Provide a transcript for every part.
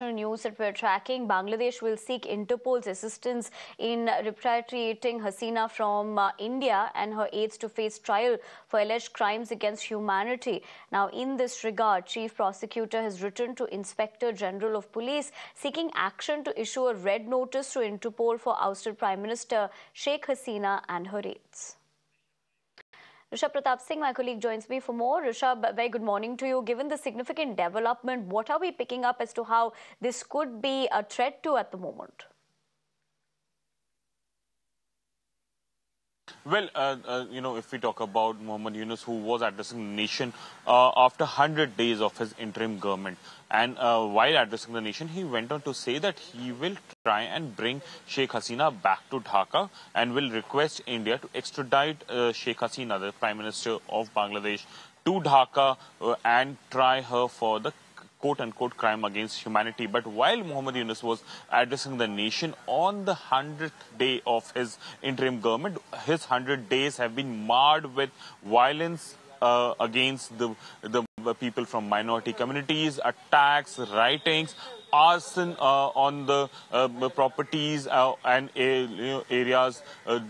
News that we're tracking, Bangladesh will seek Interpol's assistance in repatriating Hasina from India and her aides to face trial for alleged crimes against humanity. Now, in this regard, Chief Prosecutor has written to Inspector General of Police seeking action to issue a red notice to Interpol for ousted Prime Minister Sheikh Hasina and her aides. Rishabh Pratap Singh, my colleague, joins me for more. Rishabh, very good morning to you. Given the significant development, what are we picking up as to how this could be a threat to at the moment? Well, if we talk about Mohammed Yunus, who was addressing the nation after 100 days of his interim government, and while addressing the nation, he went on to say that he will try and bring Sheikh Hasina back to Dhaka and will request India to extradite Sheikh Hasina, the Prime Minister of Bangladesh, to Dhaka and try her for the quote-unquote crime against humanity. But while Mohammed Yunus was addressing the nation on the 100th day of his interim government, his 100 days have been marred with violence against the people from minority communities, attacks, writings, arson on the properties and areas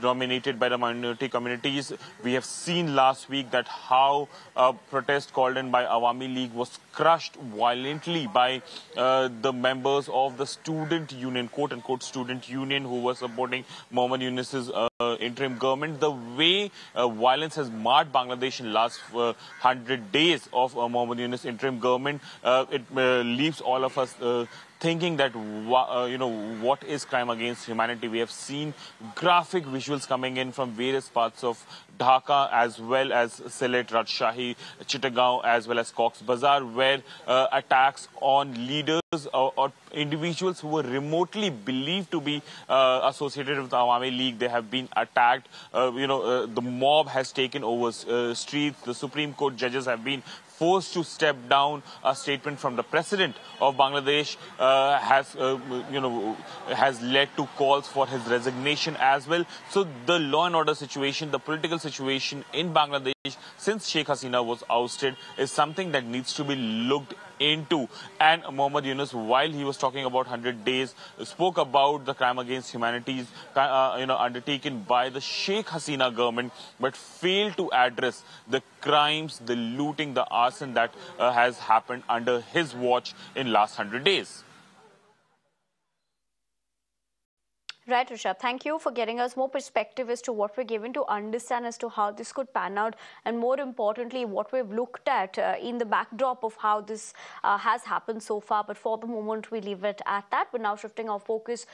dominated by the minority communities. We have seen last week that how a protest called in by Awami League was crushed violently by the members of the student union, quote-unquote student union, who was supporting Mohammed Yunus's interim government. The way violence has marred Bangladesh in last 100 days of Mohammed Yunus interim government, it leaves all of us thinking that, what is crime against humanity? We have seen graphic visuals coming in from various parts of Dhaka, as well as Sylhet, Rajshahi, Chittagong, as well as Cox's Bazar, where attacks on leaders or individuals who were remotely believed to be associated with the Awami League, they have been attacked. The mob has taken over streets. The Supreme Court judges have been forced to step down. A statement from the president of Bangladesh has led to calls for his resignation as well. So the law and order situation, the political situation in Bangladesh since Sheikh Hasina was ousted is something that needs to be looked into. And Mohammed Yunus, while he was talking about 100 days, spoke about the crime against humanity undertaken by the Sheikh Hasina government, but failed to address the crimes, the looting, the arson that has happened under his watch in last 100 days. Right, Rishabh. Thank you for getting us more perspective as to what we're given to understand as to how this could pan out, and more importantly, what we've looked at in the backdrop of how this has happened so far. But for the moment, we leave it at that. We're now shifting our focus